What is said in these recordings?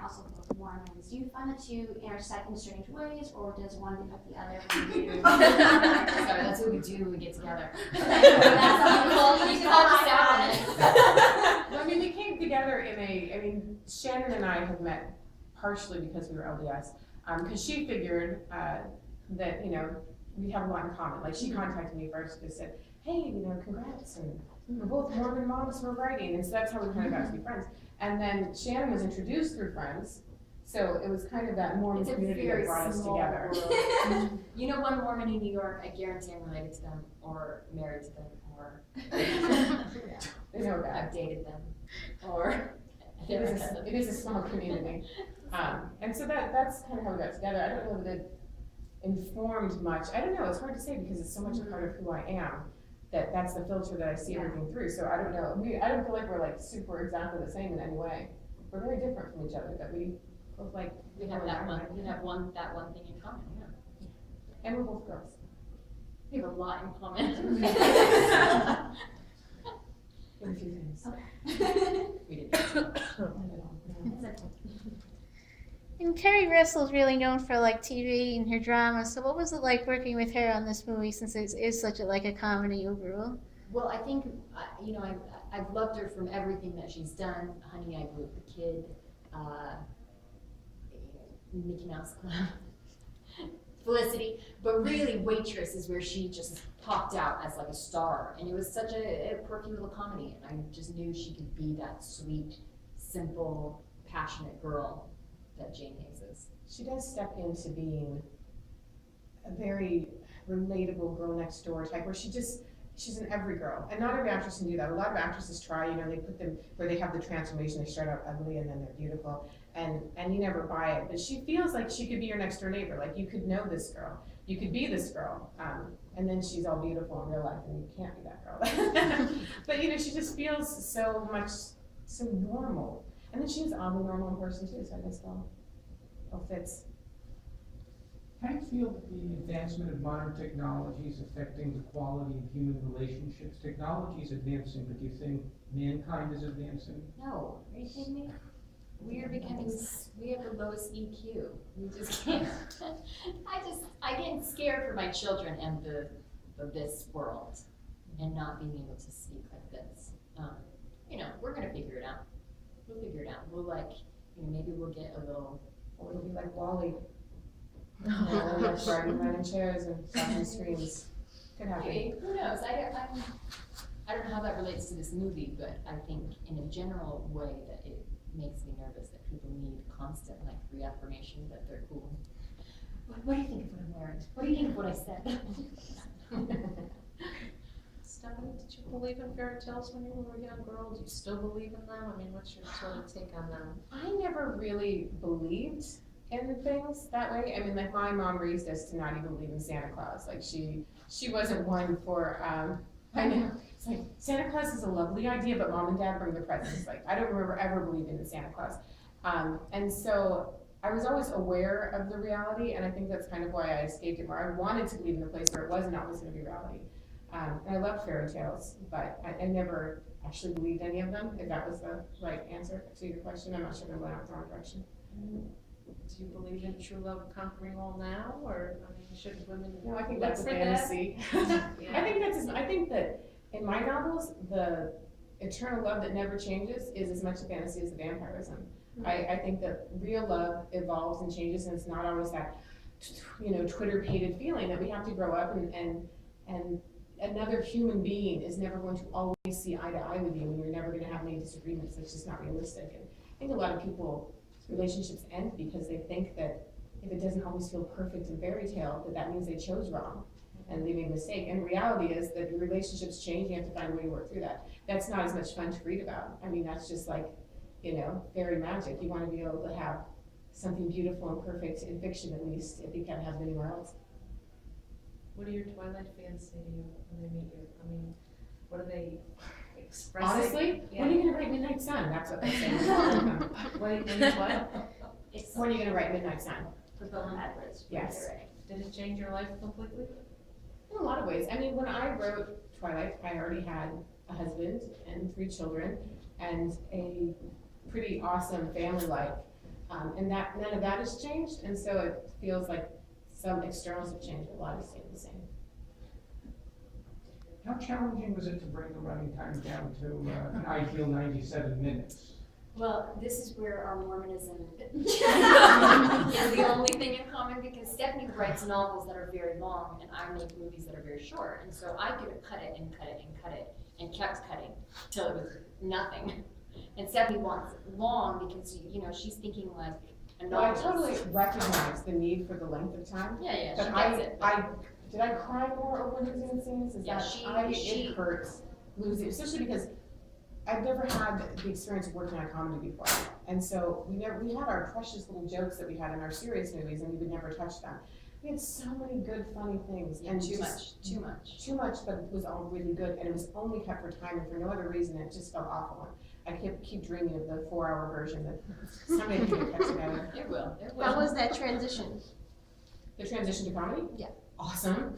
household of Mormons. Do you find the two intersect in strange ways, or does one affect the other? Sorry, that's what we do when we get together. You can help us out on it. Well, I mean, we came together Shannon and I had met partially because we were LDS, because she figured that, we have a lot in common. Like, she contacted me first and said, hey, congrats, and we're both Mormon moms for writing, and so that's how we kind of got to be friends. And then Shannon was introduced through friends, so it was kind of that Mormon community that brought us together. One Mormon in New York, I guarantee I'm related to them, or married to them, or They know that. I've dated them, or it is a small community. And so that's kind of how we got together. I don't know that it informed much. I don't know, it's hard to say because it's so much a part of who I am, that's the filter that I see everything through. So I don't know, I don't feel like we're like super exactly the same in any way. We're very different from each other, but we both like. We have that one thing in common, yeah. And we're both girls. We have a lot in common. In a few things. We didn't. And Terry Russell's really known for like TV and her drama. So what was it like working with her on this movie, since it is such a comedy overall? Well, I think I've loved her from everything that she's done. Honey, I Blew Up the Kid, Mickey Mouse Club, Felicity. But really, Waitress is where she just popped out as like a star, and it was such a quirky little comedy, and I just knew she could be that sweet, simple, passionate girl that Jane Hayes is. She does step into being a very relatable girl next door type, where she's an every girl, and not every actress can do that. A lot of actresses try, they put them where they have the transformation, they start out ugly and then they're beautiful, and you never buy it. But she feels like she could be your next door neighbor, like you could know this girl, you could be this girl, and then she's all beautiful in real life, and you can't be that girl. But she just feels so normal. And then she's oddly normal in person too, so I guess it all fits. How do you feel that the advancement of modern technology is affecting the quality of human relationships? Technology is advancing, but do you think mankind is advancing? No, are you kidding me? We have the lowest EQ. We just can't. I get scared for my children and this world, and not being able to speak like this. We're gonna figure it out. We'll figure it out. We'll maybe we'll get a little. Or it'll be like Wall-E. Running chairs and stopping screens. Could happen. Maybe. Who knows? I don't know how that relates to this movie, but I think in a general way that it makes me nervous that people need constant reaffirmation that they're cool. What do you think of what I'm wearing? What do you think of what I said? Stephenie, did you believe in fairy tales when you were a young girl? Do you still believe in them? I mean, what's your sort of take on them? I never really believed in things that way. I mean, my mom raised us to not even believe in Santa Claus. Like she wasn't one for, I know, it's like, Santa Claus is a lovely idea, but Mom and Dad bring the presents. Like, I don't remember ever believing in Santa Claus. And so I was always aware of the reality, and I think that's kind of why I escaped it, where I wanted to believe in a place where it wasn't always going to be reality. And I love fairy tales, but I never actually believed any of them, if that was the right answer to your question. I'm not sure if I went out the wrong direction. Do you believe in true love conquering all now, or should women? No, I think look that's a for fantasy. Yeah. I think that in my novels, the eternal love that never changes is as much a fantasy as the vampirism. I think that real love evolves and changes, and it's not always that Twitter-pated feeling that we have to grow up and another human being is never going to always see eye to eye with you, and you're never going to have any disagreements. It's just not realistic. And I think a lot of people, relationships end because they think that if it doesn't always feel perfect in fairy tale, that means they chose wrong and they made a mistake. And the reality is that your relationships change, you have to find a way to work through that. That's not as much fun to read about. I mean, that's just like, fairy magic. You want to be able to have something beautiful and perfect in fiction, at least, if you can't have it anywhere else. What do your Twilight fans say to you when they meet you? I mean, what are they expressing? Honestly, Yeah. when are you going to write Midnight Sun? That's what they say. What? When are you going to write Midnight Sun? Yes. Did it change your life completely? In a lot of ways. I mean, when I wrote Twilight, I already had a husband and 3 children and a pretty awesome family life. And that, none of that has changed, and so it feels like some externals have changed, but a lot has stayed the same. How challenging was it to bring the running time down to an ideal 97 minutes? Well, this is where our Mormonism is the only thing in common, because Stephenie writes novels that are very long and I make movies that are very short. And so I could cut it and cut it and cut it and kept cutting till it was nothing. And Stephenie wants it long because, you know, she's thinking like a Well, I novelist. totally recognize the need for the length of time, Yeah, but she gets it. did I cry more over losing scenes? Is Yeah, that, it hurts losing, especially because I've never had the experience of working on a comedy before. And so we had our precious little jokes that we had in our serious movies and we would never touch them. We had so many good, funny things. Yeah, And too just much. Too much, but it was all really good, and it was only cut for time and for no other reason. It just felt awful. I keep dreaming of the 4-hour version that someday we can cut together. It will. How was that transition? The transition to comedy? Yeah. Awesome.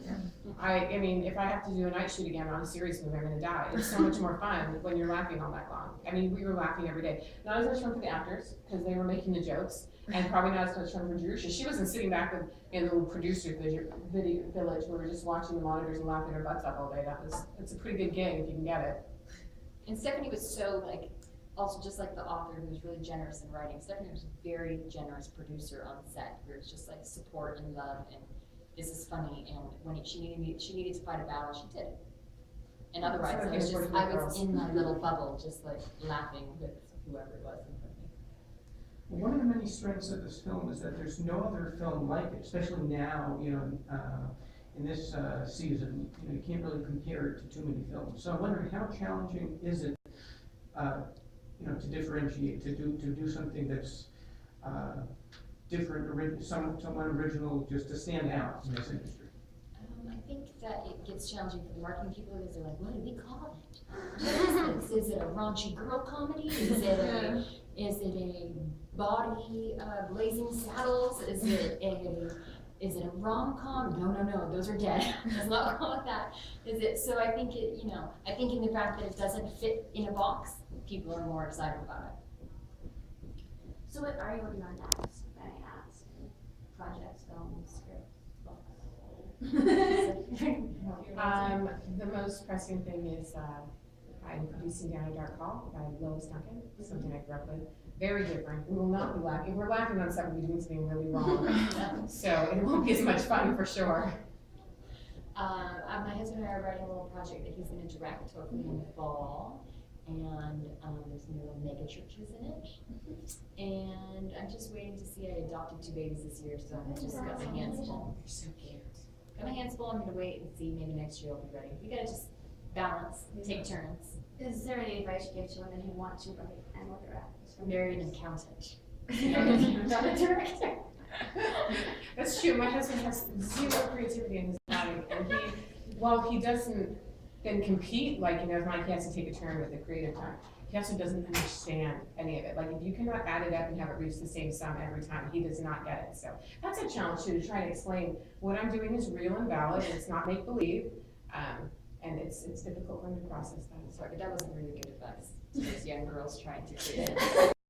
I mean, if I have to do a night shoot again on a serious movie, I'm gonna die. It's so much more fun when you're laughing all night long. I mean, we were laughing every day. Not as much fun for the actors, because they were making the jokes, and probably not as much fun for Jerusha. She wasn't sitting back in the little producer video village where we were just watching the monitors and laughing our butts off all day. It's a pretty good gig if you can get it. And Stephenie was so like, also just like the author who was really generous in writing, Stephenie was a very generous producer on set, where it's just like support and love and this is funny, and when she needed to fight a battle, she did. And otherwise, I was in my little bubble, just like laughing with whoever it was in front of me. Well, one of the many strengths of this film is that there's no other film like it, especially now, you know, in this season, you know, you can't really compare it to too many films. So I'm wondering, how challenging is it, you know, to differentiate, to do something that's different, somewhat original, just to stand out in this industry? I think that it gets challenging for the marketing people because they're like, what do we call it? What is this? Is it a raunchy girl comedy? Is it a body blazing saddles? Is it a rom-com? No, those are dead. Let's not call it that. So I think I think in the fact that it doesn't fit in a box, people are more excited about it. So what are you working on next, if I may ask? Projects, films, scripts, books? The most pressing thing is I'm producing Down a Dark Hall by Lois Duncan, something I grew up with. Very different. We will not be laughing. If we're laughing on something, we're doing something really wrong. So it won't be as much fun for sure. My husband and I are writing a little project that he's going to direct, hopefully in the fall. And there's some little mega churches in it. And I'm just waiting to see. I adopted 2 babies this year, so I just got my hands full. They're so cute. Got my hands full. I'm gonna wait and see. Maybe next year I'll be ready. We gotta just balance, take turns. Is there any advice you give to women who want to write and or direct? Marry an accountant. Not a director. That's true. My husband has zero creativity in his body, and while he doesn't then compete, like, you know, if Mike has to take a turn with the creative time, he also doesn't understand any of it. Like, if you cannot add it up and have it reach the same sum every time, he does not get it. So that's a challenge too, to try and explain what I'm doing is real and valid, and it's not make-believe, and it's difficult for him to process that. Sorry, but that wasn't really good advice to those young girls trying to create.